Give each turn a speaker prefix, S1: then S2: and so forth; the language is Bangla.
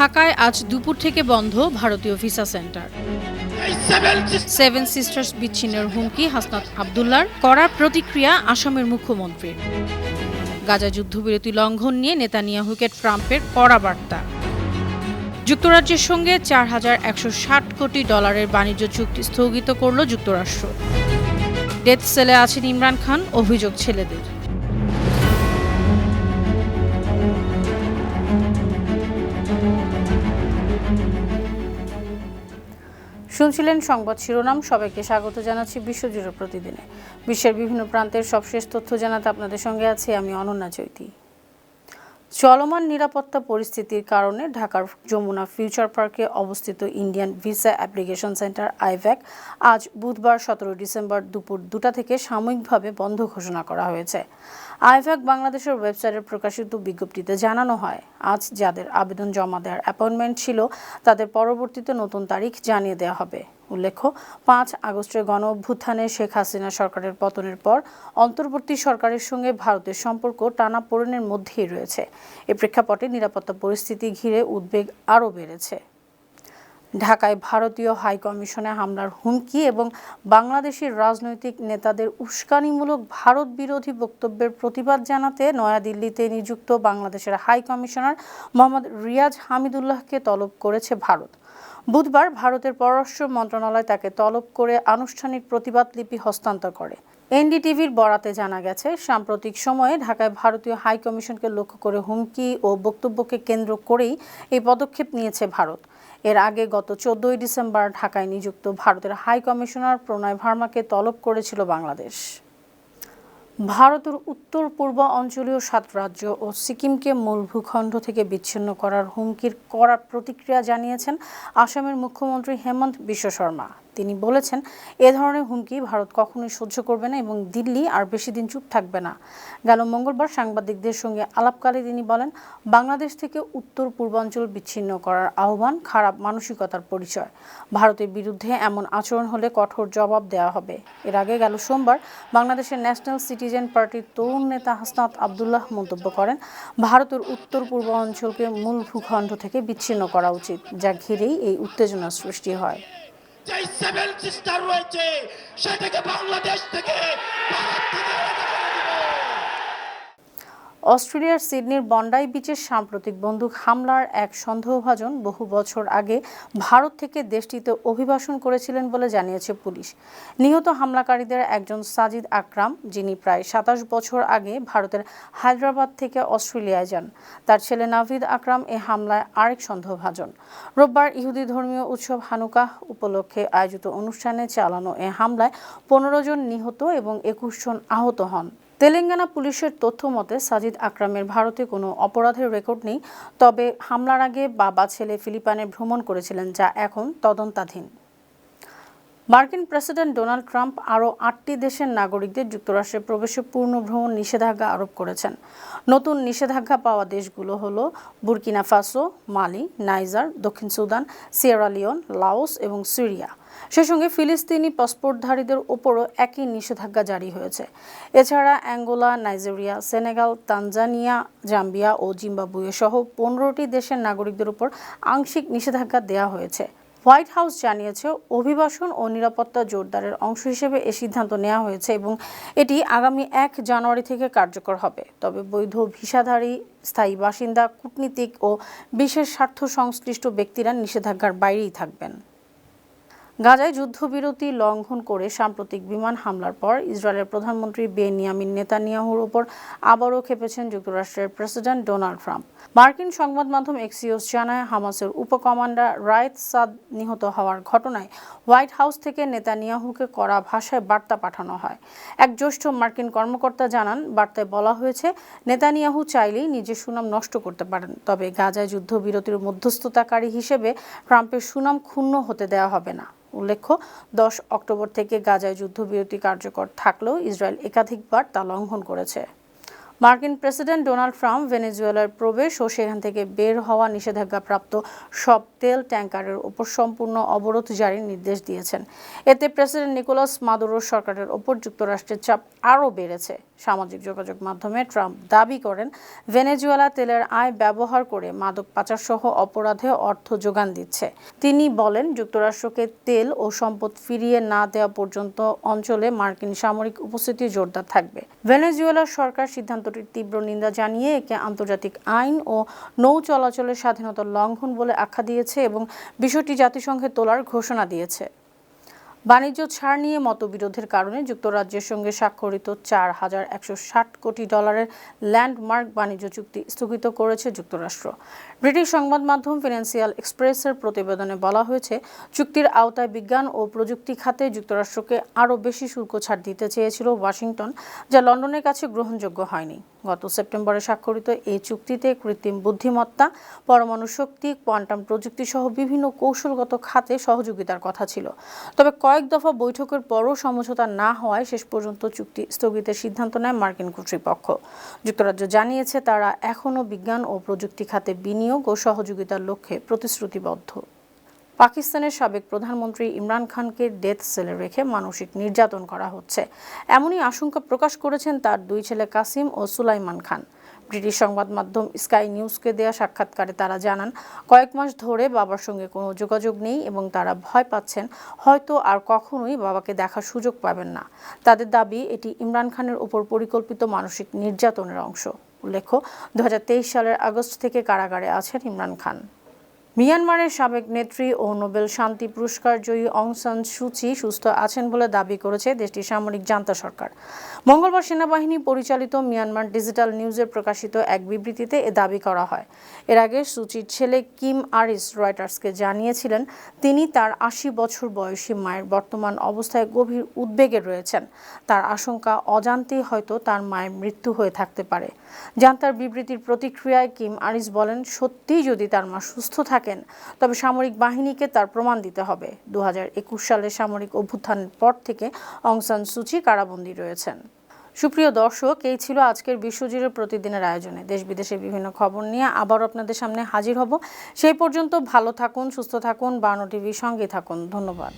S1: ঢাকায় আজ দুপুর থেকে বন্ধ ভারতীয় ভিসা সেন্টার। সেভেন সিস্টার্স বিচ্ছিন্নের হুমকি হাসনাত আবদুল্লাহর, কড়া প্রতিক্রিয়া আসামের মুখ্যমন্ত্রীর। গাজা যুদ্ধবিরতি লঙ্ঘন নিয়ে নেতানিয়াহুকে ট্রাম্পের কড়া বার্তা। যুক্তরাজ্যের সঙ্গে ৪,১৬০ কোটি ডলারের বাণিজ্য চুক্তি স্থগিত করল যুক্তরাষ্ট্র। ডেথ সেলে আছেন ইমরান খান, অভিযোগ ছেলেদের। শুনছিলেন সংবাদ শিরোনাম। সবাইকে স্বাগত জানাচ্ছি বিশ্বজুড়ে প্রতিদিনে। বিশ্বের বিভিন্ন প্রান্তের সবশেষ তথ্য জানাতে আপনাদের সঙ্গে আছি আমি অনন্যা চৈতি। চলমান নিরাপত্তা পরিস্থিতির কারণে ঢাকার যমুনা ফিউচার পার্কে অবস্থিত Indian visa application centre IVAC আজ বুধবার ১৭ ডিসেম্বর দুপুর ২টা থেকে সাময়িকভাবে বন্ধ ঘোষণা করা হয়েছে। আইভ্যাক বাংলাদেশের ওয়েবসাইটে প্রকাশিত বিজ্ঞপ্তিতে জানানো হয়, আজ যাদের আবেদন জমা দেওয়ার অ্যাপয়েন্টমেন্ট ছিল তাদের পরবর্তীতে নতুন তারিখ জানিয়ে দেওয়া হবে। উল্লেখ্য, ৫ আগস্টের গণঅভ্যুত্থানে শেখ হাসিনা সরকারের পতনের পর অন্তর্বর্তী সরকারের সঙ্গে ভারতের সম্পর্ক টানাপোড়েনের মধ্যেই রয়েছে। এ প্রেক্ষাপটে নিরাপত্তা পরিস্থিতি ঘিরে উদ্বেগ আরও বেড়েছে। ঢাকায় ভারতীয় হাইকমিশনে হামলার হুমকি এবং বাংলাদেশের রাজনৈতিক নেতাদের উস্কানিমূলক ভারত বিরোধী বক্তব্যের প্রতিবাদ জানাতে নয়াদিল্লিতে নিযুক্ত বাংলাদেশের হাইকমিশনার মোহাম্মদ রিয়াজ হামিদুল্লাহকে তলব করেছে ভারত। বুধবার ভারতের পররাষ্ট্র মন্ত্রণালয় তাকে তলব করে আনুষ্ঠানিক প্রতিবাদ লিপি হস্তান্তর করে। এনডিটিভির বরাতে জানা গেছে, সাম্প্রতিক সময়ে ঢাকায় ভারতীয় হাইকমিশনকে লক্ষ্য করে হুমকি ও বক্তব্যকে কেন্দ্র করেই এই পদক্ষেপ নিয়েছে ভারত। এর আগে গত ১৪ ডিসেম্বর ঢাকায় নিযুক্ত ভারতের হাইকমিশনার প্রণয় ভার্মাকে তলব করেছিল বাংলাদেশ। ভারতের উত্তর পূর্ব অঞ্চলীয় ৭ রাজ্য ও সিকিমকে মূল ভূখণ্ড থেকে বিচ্ছিন্ন করার হুমকির কড়া প্রতিক্রিয়া জানিয়েছেন আসামের মুখ্যমন্ত্রী হেমন্ত বিশ্ব শর্মা। তিনি বলেছেন, এ ধরনের হুমকি ভারত কখনোই সহ্য করবে না এবং দিল্লি আর বেশি দিন চুপ থাকবে না। গেল মঙ্গলবার সাংবাদিকদের সঙ্গে আলাপকালে তিনি বলেন, বাংলাদেশ থেকে উত্তর পূর্বাঞ্চল বিচ্ছিন্ন করার আহ্বান খারাপ মানসিকতার পরিচয়। ভারতের বিরুদ্ধে এমন আচরণ হলে কঠোর জবাব দেওয়া হবে। এর আগে গেল সোমবার বাংলাদেশের ন্যাশনাল সিটিজেন পার্টির তরুণ নেতা হাসনাত আবদুল্লাহ মন্তব্য করেন, ভারতের উত্তর পূর্ব অঞ্চলকে মূল ভূখণ্ড থেকে বিচ্ছিন্ন করা উচিত, যা ঘিরেই এই উত্তেজনার সৃষ্টি হয়।
S2: যে সেভেন সিস্টার রয়েছে সেটাকে বাংলাদেশ থেকে
S1: অস্ট্রেলিয়ার সিডনির বন্ডাই বিচের সাম্প্রতিক বন্দুক হামলার এক সন্দেহভাজন বহু বছর আগে ভারত থেকে দেশটিতে অভিবাসন করেছিলেন বলে জানিয়েছে পুলিশ। নিহত হামলাকারীদের একজন সাজিদ আকরাম, যিনি প্রায় ২৭ বছর আগে ভারতের হায়দ্রাবাদ থেকে অস্ট্রেলিয়ায় যান। তার ছেলে নাভিদ আকরাম এ হামলায় আরেক সন্দেহভাজন। রোববার ইহুদি ধর্মীয় উৎসব হানুকাহ উপলক্ষে আয়োজিত অনুষ্ঠানে চালানো এ হামলায় ১৫ জন নিহত এবং ২১ জন আহত হন। তেলেঙ্গানা পুলিশের তথ্য মতে সাজিদ আকরামের ভারতে কোনো অপরাধের রেকর্ড নেই, তবে হামলার আগে বাবা ছেলে ফিলিপাইনে ভ্রমণ করেছিলেন, যা এখন তদন্তাধীন। মার্কিন প্রেসিডেন্ট ডোনাল্ড ট্রাম্প আরও ৮টি দেশের নাগরিকদের যুক্তরাষ্ট্রে প্রবেশে পূর্ণ ভ্রমণ নিষেধাজ্ঞা আরোপ করেছেন। নতুন নিষেধাজ্ঞা পাওয়া দেশগুলো হলো বুর্কিনা ফাসো, মালি, নাইজার, দক্ষিণ সুদান, সিয়েরা লিওন, লাওস এবং সিরিয়া। সে সঙ্গে ফিলিস্তিনি পাসপোর্টধারীদের ওপরও একই নিষেধাজ্ঞা জারি হয়েছে। এছাড়া Angola, Nigeria, Senegal, Tanzania, Zambia ও জিম্বাবুয়ে সহ ১৫টি দেশের নাগরিকদের উপর আংশিক নিষেধাজ্ঞা দেওয়া হয়েছে। হোয়াইট হাউস জানিয়েছে, অভিবাসন ও নিরাপত্তা জোরদারের অংশ হিসেবে এ সিদ্ধান্ত নেওয়া হয়েছে এবং এটি আগামী ১ জানুয়ারি থেকে কার্যকর হবে। তবে বৈধ ভিসাধারী, স্থায়ী বাসিন্দা, কূটনীতিক ও বিশেষ স্বার্থ সংশ্লিষ্ট ব্যক্তিরা নিষেধাজ্ঞার বাইরেই থাকবেন। গাজায় যুদ্ধবিরতি লঙ্ঘন করে সাম্প্রতিক বিমান হামলার পর ইসরায়েলের প্রধানমন্ত্রী বেনিয়ামিন নেতানিয়াহুর ওপর আবারও খেপেছেন যুক্তরাষ্ট্রের প্রেসিডেন্ট ডোনাল্ড ট্রাম্প। মার্কিন সংবাদ মাধ্যম এক্সিওস জানায়, হামাসের উপকমান্ডার রায়েদ সাদ নিহত হওয়ার ঘটনায় হোয়াইট হাউস থেকে নেতানিয়াহুকে কড়া ভাষায় বার্তা পাঠানো হয়। এক জ্যেষ্ঠ মার্কিন কর্মকর্তা জানান, বার্তায় বলা হয়েছে, নেতানিয়াহু চাইলেই নিজের সুনাম নষ্ট করতে পারেন, তবে গাজায় যুদ্ধবিরতির মধ্যস্থতাকারী হিসেবে ট্রাম্পের সুনাম ক্ষুণ্ণ হতে দেওয়া হবে না। উল্লেখ্য, ১০ অক্টোবর থেকে গাজায় যুদ্ধবিরতি কার্যকর থাকলেও ইসরায়েল একাধিকবার তা লঙ্ঘন করেছে। মার্কিন প্রেসিডেন্ট ডোনাল্ড ট্রাম্প ভেনেজুয়েলার প্রবেশ ও সেখান থেকে বের হওয়া নিষেধাজ্ঞাপ্রাপ্ত সব তেল ট্যাঙ্কারের ওপর সম্পূর্ণ অবরোধ জারির নির্দেশ দিয়েছেন। এতে প্রেসিডেন্ট নিকোলাস মাদুরোর সরকারের ওপর যুক্তরাষ্ট্রের চাপ আরও বেড়েছে। সামাজিক যোগাযোগ মাধ্যমে ট্রাম্প দাবি করেন, ভেনেজুয়েলা তেলের আয় ব্যবহার করে মাদক পাচারসহ অপরাধে অর্থ যোগান দিচ্ছে। তিনি বলেন, যুক্তরাষ্ট্রকে তেল ও সম্পদ ফিরিয়ে না দেওয়া পর্যন্ত অঞ্চলে মার্কিন সামরিক উপস্থিতি জোরদার থাকবে। ভেনেজুয়েলার সরকার সিদ্ধান্তটির তীব্র নিন্দা জানিয়ে একে আন্তর্জাতিক আইন ও নৌ চলাচলের স্বাধীনতার লঙ্ঘন বলে আখ্যা দিয়েছে এবং বিষয়টি জাতিসংঘে তোলার ঘোষণা দিয়েছে। বাণিজ্য ছাড় নিয়ে মতবিরোধের কারণে যুক্তরাজ্যের সঙ্গে স্বাক্ষরিত $4,160 কোটি ল্যান্ডমার্ক বাণিজ্য চুক্তি স্থগিত করেছে যুক্তরাষ্ট্র। ব্রিটিশ সংবাদ মাধ্যম ফিনান্সিয়াল এক্সপ্রেসের প্রতিবেদনে বলা হয়েছে, চুক্তির আওতায় বিজ্ঞান ও প্রযুক্তি খাতে যুক্তরাষ্ট্রকে আরও বেশি শুল্ক ছাড় দিতে চেয়েছিল ওয়াশিংটন, যা লন্ডনের কাছে গ্রহণযোগ্য হয়নি। গত সেপ্টেম্বরে স্বাক্ষরিত এই চুক্তিতে কৃত্রিম বুদ্ধিমত্তা, পরমাণু শক্তি, কোয়ান্টাম প্রযুক্তি সহ বিভিন্ন কৌশলগত খাতে সহযোগিতার কথা ছিল। তবে কয়েক দফা বৈঠকের পরও সমঝোতা না হওয়ায় শেষ পর্যন্ত চুক্তি স্থগিতের সিদ্ধান্ত নেয় মার্কিন কর্তৃপক্ষ। যুক্তরাজ্য জানিয়েছে, তারা এখনও বিজ্ঞান ও প্রযুক্তি খাতে বিনিয়োগ ও সহযোগিতার লক্ষ্যে প্রতিশ্রুতিবদ্ধ। পাকিস্তানের সাবেক প্রধানমন্ত্রী ইমরান খানকে ডেথ সেলে রেখে মানসিক নির্যাতন করা হচ্ছে, এমনই আশঙ্কা প্রকাশ করেছেন তার দুই ছেলে কাসিম ও সুলাইমান খান। ব্রিটিশ সংবাদ মাধ্যম স্কাই নিউজকে দেয়া সাক্ষাৎকারে তারা জানান, কয়েক মাস ধরে বাবার সঙ্গে কোনো যোগাযোগ নেই এবং তারা ভয় পাচ্ছেন হয়তো আর কখনোই বাবাকে দেখার সুযোগ পাবেন না। তাদের দাবি, এটি ইমরান খানের উপর পরিকল্পিত মানসিক নির্যাতনের অংশ। উল্লেখ্য, 2023 সালের আগস্ট থেকে কারাগারে আছেন ইমরান খান। মিয়ানমারের সাবেক নেত্রী ও নোবেল শান্তি পুরস্কার জয়ী অং সান সু চি সুস্থ আছেন বলে দাবি করেছে দেশটির সামরিক জান্তা সরকার। মঙ্গলবার সেনাবাহিনী পরিচালিত মিয়ানমার ডিজিটাল নিউজে প্রকাশিত এক বিবৃতিতে এ দাবি করা হয়। এর আগে সু চির ছেলে কিম আরিস রয়টার্সকে জানিয়েছিলেন, তিনি তার 80 বছর বয়সী মায়ের বর্তমান অবস্থায় গভীর উদ্বেগে রয়েছেন। তার আশঙ্কা, অজান্তেই হয়তো তার মায়ের মৃত্যু হয়ে থাকতে পারে। জান্তার বিবৃতির প্রতিক্রিয়ায় কিম আরিস বলেন, সত্যিই যদি তার মা সুস্থ থাকেন তবে সামরিক বাহিনীকে তার প্রমাণ দিতে হবে। 2021 সালের সামরিক অভ্যুত্থানের পর থেকে অং সান সু চি কারাবন্দী রয়েছেন। সুপ্রিয় দর্শক, এই ছিল আজকের বিশ্বজুড়ে প্রতিদিনের আয়োজনে। দেশ বিদেশের বিভিন্ন খবর নিয়ে আবার আপনাদের সামনে হাজির হব। সেই পর্যন্ত ভালো থাকুন, সুস্থ থাকুন, বার্ন টিভির সঙ্গে থাকুন। ধন্যবাদ।